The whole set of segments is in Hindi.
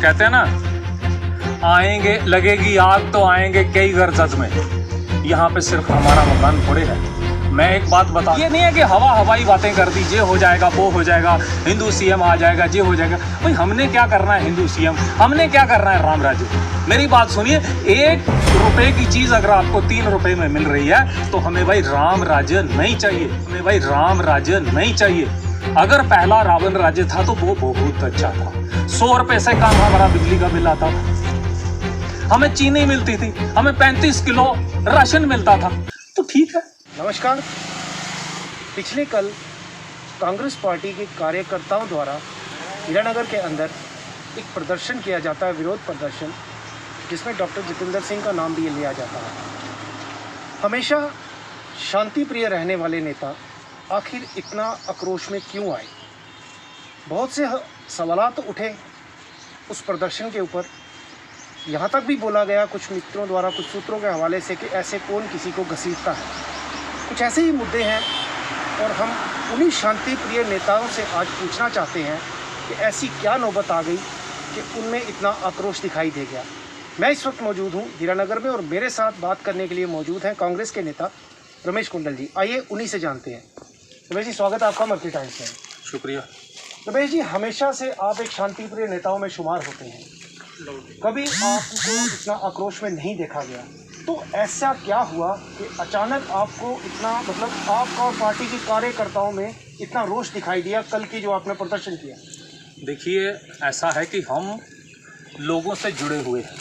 कहते हैं ना, आएंगे लगेगी आग तो आएंगे कई घर जज में। यहाँ पे सिर्फ हमारा मकान थोड़े है। मैं एक बात बता, ये नहीं है कि हवाई बातें कर दी, ये हो जाएगा वो हो जाएगा, हिंदू सीएम आ जाएगा, ये हो जाएगा। भाई हमने क्या करना है हिंदू सीएम, हमने क्या करना है राम राज्य। मेरी बात सुनिए, 1 रुपए की चीज अगर आपको 3 रुपए में मिल रही है तो हमें भाई राम राज्य नहीं चाहिए, हमें भाई राम राज्य नहीं चाहिए। अगर पहला रावण राज्य था तो वो बहुत अच्छा था। 100 रुपए से कम हमारा बिजली का बिल आता था, हमें चीनी मिलती थी, हमें 35 किलो राशन मिलता था, तो ठीक है। नमस्कार। पिछले कल कांग्रेस पार्टी के कार्यकर्ताओं द्वारा हीरानगर के अंदर एक प्रदर्शन किया जाता है, विरोध प्रदर्शन, जिसमें डॉक्टर जितेंद्र सिंह का नाम भी लिया जाता है। हमेशा शांति प्रिय रहने वाले नेता आखिर इतना आक्रोश में क्यों आए? बहुत से सवालात उठे उस प्रदर्शन के ऊपर। यहाँ तक भी बोला गया कुछ मित्रों द्वारा, कुछ सूत्रों के हवाले से, कि ऐसे कौन किसी को घसीटता है। कुछ ऐसे ही मुद्दे हैं और हम उन्हीं शांति प्रिय नेताओं से आज पूछना चाहते हैं कि ऐसी क्या नौबत आ गई कि उनमें इतना आक्रोश दिखाई दे गया। मैं इस वक्त मौजूद हूँ हीरानगर में और मेरे साथ बात करने के लिए मौजूद हैं कांग्रेस के नेता रमेश कुंडल जी। आइए उन्हीं से जानते हैं। रमेश जी, स्वागत है आपका मल्टी टाइम्स में। शुक्रिया। रमेश जी, हमेशा से आप एक शांति प्रिय नेताओं में शुमार होते हैं, कभी आपको इतना आक्रोश में नहीं देखा गया, तो ऐसा क्या हुआ कि अचानक आपको इतना, मतलब आपका और पार्टी के कार्यकर्ताओं में इतना रोष दिखाई दिया कल की जो आपने प्रदर्शन किया? देखिए, ऐसा है कि हम लोगों से जुड़े हुए हैं।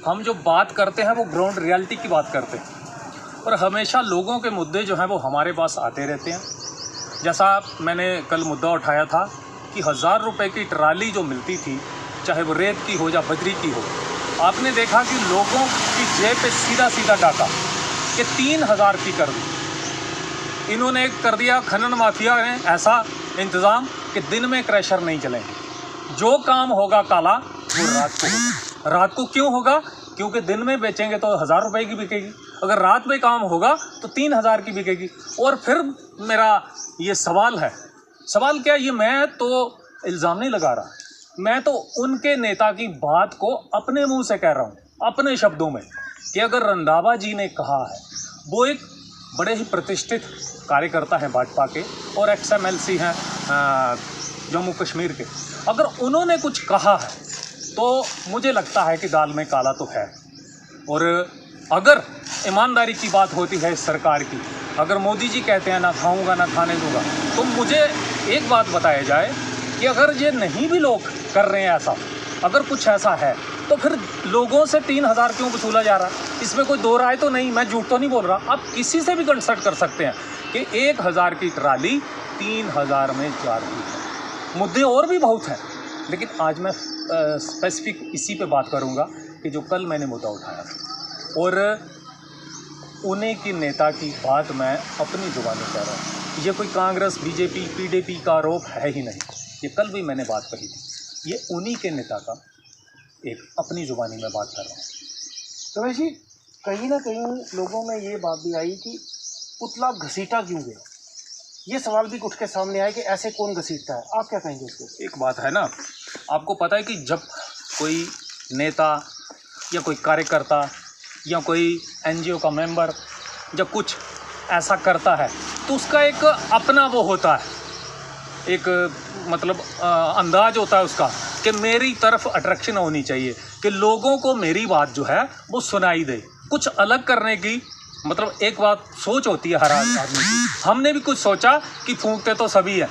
हम जो बात करते हैं वो ग्राउंड रियलिटी की बात करते हैं और हमेशा लोगों के मुद्दे जो हैं वो हमारे पास आते रहते हैं। जैसा मैंने कल मुद्दा उठाया था कि 1000 रुपये की ट्राली जो मिलती थी, चाहे वो रेत की हो या बजरी की हो, आपने देखा कि लोगों की जेब पे सीधा डाका कि 3000 की कर दी। इन्होंने कर दिया, खनन माफिया ने ऐसा इंतज़ाम कि दिन में क्रैशर नहीं चलेंगे। जो काम होगा काला वो रात को होगा। रात को क्यों होगा? क्योंकि दिन में बेचेंगे तो 1000 रुपये की बिकेगी, अगर रात में काम होगा तो 3000 की बिकेगी। और फिर मेरा ये सवाल है, सवाल क्या, ये मैं तो इल्ज़ाम नहीं लगा रहा, मैं तो उनके नेता की बात को अपने मुंह से कह रहा हूँ, अपने शब्दों में, कि अगर रंधावा जी ने कहा है, वो एक बड़े ही प्रतिष्ठित कार्यकर्ता हैं भाजपा के और XMLC हैं जम्मू कश्मीर के, अगर उन्होंने कुछ कहा है तो मुझे लगता है कि दाल में काला तो है। और अगर ईमानदारी की बात होती है इस सरकार की, अगर मोदी जी कहते हैं ना खाऊंगा ना खाने दूंगा, तो मुझे एक बात बताया जाए कि अगर ये नहीं भी लोग कर रहे हैं ऐसा, अगर कुछ ऐसा है, तो फिर लोगों से 3000 क्यों वसूला जा रहा है? इसमें कोई दो राय तो नहीं, मैं झूठ तो नहीं बोल रहा। आप किसी से भी कंसल्ट कर सकते हैं कि 1000 की ट्राली 3000 में जा रही है। मुद्दे और भी बहुत हैं, लेकिन आज मैं स्पेसिफिक इसी पे बात करूंगा कि जो कल मैंने मुद्दा उठाया था, और उन्हीं की नेता की बात मैं अपनी जुबानी कह रहा हूँ। ये कोई कांग्रेस, बीजेपी, PDP का आरोप है ही नहीं, ये कल भी मैंने बात कही थी। ये उन्हीं के नेता का एक अपनी जुबानी में बात कर रहा हूँ। रमेश जी, कहीं ना कहीं लोगों में ये बात भी आई कि पुतला घसीटा क्यों गया? ये सवाल भी उठ के सामने आया कि ऐसे कौन घसीटता है। आप क्या कहेंगे इसको? एक बात है ना, आपको पता है कि जब कोई नेता या कोई कार्यकर्ता या कोई NGO का मेंबर जब कुछ ऐसा करता है तो उसका एक अपना वो होता है, एक मतलब अंदाज होता है उसका कि मेरी तरफ अट्रैक्शन होनी चाहिए, कि लोगों को मेरी बात जो है वो सुनाई दे। कुछ अलग करने की मतलब एक बात सोच होती है हर आदमी की। हमने भी कुछ सोचा कि फूंकते तो सभी हैं,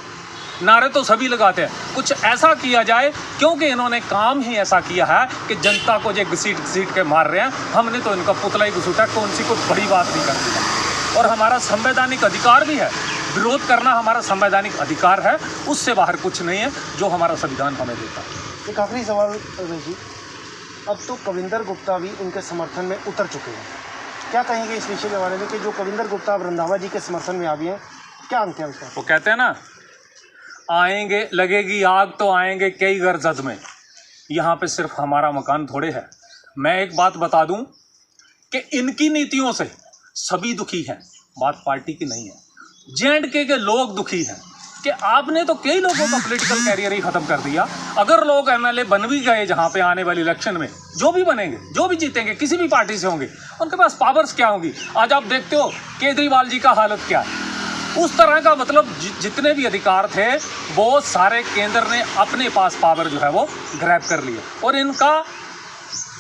नारे तो सभी लगाते हैं, कुछ ऐसा किया जाए, क्योंकि इन्होंने काम ही ऐसा किया है कि जनता को जो घसीट के मार रहे हैं। हमने तो इनका पुतला ही घसीटा, कौन सी कोई बड़ी बात नहीं करती। और हमारा संवैधानिक अधिकार भी है, विरोध करना हमारा संवैधानिक अधिकार है, उससे बाहर कुछ नहीं है जो हमारा संविधान हमें देता है। एक आखिरी सवाल रमेश जी, अब तो कविंदर गुप्ता भी उनके समर्थन में उतर चुके हैं, क्या कहेंगे इस विषय के बारे में कि जो कविंदर गुप्ता अब रंधावा जी के समर्थन में आ गए हैं, क्या अंत है उसका? वो कहते हैं ना, आएंगे लगेगी आग तो आएंगे कई घर जज में। यहाँ पे सिर्फ हमारा मकान थोड़े है। मैं एक बात बता दूं कि इनकी नीतियों से सभी दुखी हैं, बात पार्टी की नहीं है। J&K के लोग दुखी हैं, कि आपने तो कई लोगों का पॉलिटिकल कैरियर ही खत्म कर दिया। अगर लोग एमएलए बन भी गए जहाँ पे आने वाली इलेक्शन में, जो भी बनेंगे, जो भी जीतेंगे, किसी भी पार्टी से होंगे, उनके पास पावर्स क्या होंगी? आज आप देखते हो केजरीवाल जी का हालत क्या है। उस तरह का मतलब जितने भी अधिकार थे वो सारे केंद्र ने अपने पास पावर जो है वो ग्रैब कर लिया। और इनका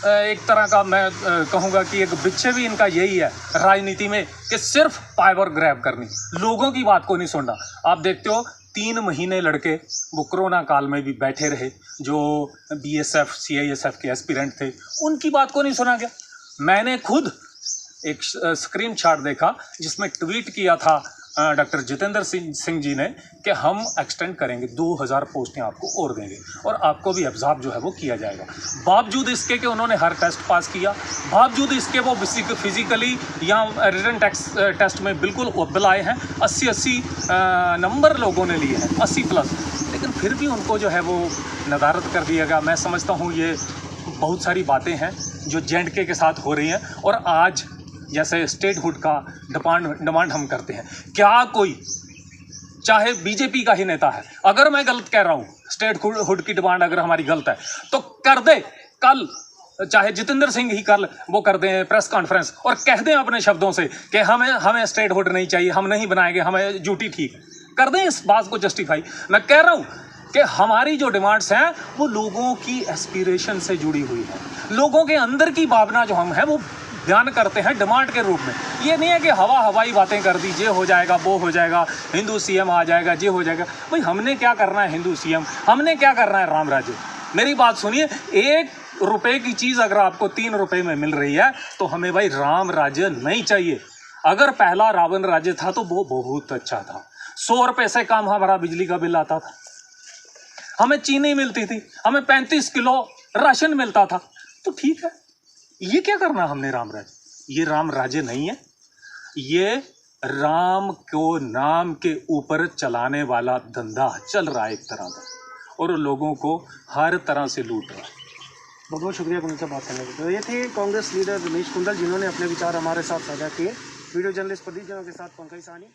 एक तरह का मैं कहूँगा कि एक विषय भी इनका यही है राजनीति में कि सिर्फ पावर ग्रैब करनी, लोगों की बात को नहीं सुनना। आप देखते हो 3 महीने लड़के वो कोरोना काल में भी बैठे रहे, जो बीएसएफ सीआईएसएफ के एस्पिरेंट थे, उनकी बात को नहीं सुना गया। मैंने खुद एक स्क्रीनशॉट देखा जिसमें ट्वीट किया था डॉक्टर जितेंद्र सिंह जी ने कि हम एक्सटेंड करेंगे, 2000 पोस्टें आपको और देंगे और आपको भी एब्जॉर्ब जो है वो किया जाएगा। बावजूद इसके कि उन्होंने हर टेस्ट पास किया, बावजूद इसके वो फिजिकली या रिटन टेस्ट में बिल्कुल अव्वल आए हैं, 80 नंबर लोगों ने लिए हैं, 80+, लेकिन फिर भी उनको जो है वो नदारद कर दिया गया। मैं समझता हूँ ये बहुत सारी बातें हैं जो J&K के साथ हो रही हैं। और आज जैसे स्टेटहुड का डिमांड हम करते हैं, क्या कोई चाहे बीजेपी का ही नेता है, अगर मैं गलत कह रहा हूँ, स्टेटहुड की डिमांड अगर हमारी गलत है तो कर दे, कल चाहे जितेंद्र सिंह ही कल वो कर दें प्रेस कॉन्फ्रेंस और कह दें अपने शब्दों से कि हमें स्टेटहुड नहीं चाहिए, हम नहीं बनाएंगे, हमें ड्यूटी ठीक कर दें, इस बात को जस्टिफाई। मैं कह रहा हूँ कि हमारी जो डिमांड्स हैं वो लोगों की एस्पिरेशन से जुड़ी हुई है, लोगों के अंदर की भावना जो हम है वो बयान करते हैं डिमांड के रूप में। ये नहीं है कि हवाई बातें कर दी, ये हो जाएगा, वो हो जाएगा, हिंदू सीएम आ जाएगा, ये हो जाएगा। भाई हमने क्या करना है हिंदू सीएम, हमने क्या करना है राम राज्य? मेरी बात सुनिए, 1 रुपए की चीज़ अगर आपको 3 रुपए में मिल रही है तो हमें भाई राम राज्य नहीं चाहिए। अगर पहला रावण राज्य था तो वो बहुत अच्छा था, 100 रुपये से कम हमारा बिजली का बिल आता था, हमें चीनी मिलती थी, हमें 35 किलो राशन मिलता था, तो ठीक है। ये क्या करना हमने राम राज्य? ये राम राज्य नहीं है, ये राम को नाम के ऊपर चलाने वाला धंधा चल रहा है एक तरह का, और लोगों को हर तरह से लूट रहा है। बहुत बहुत शुक्रिया मुझसे बात करने के लिए। तो ये थे कांग्रेस लीडर रमेश कुंडल, जिन्होंने अपने विचार हमारे साथ साझा किए। वीडियो जर्नलिस्ट प्रदीप जैन के साथ पंकज साहनी।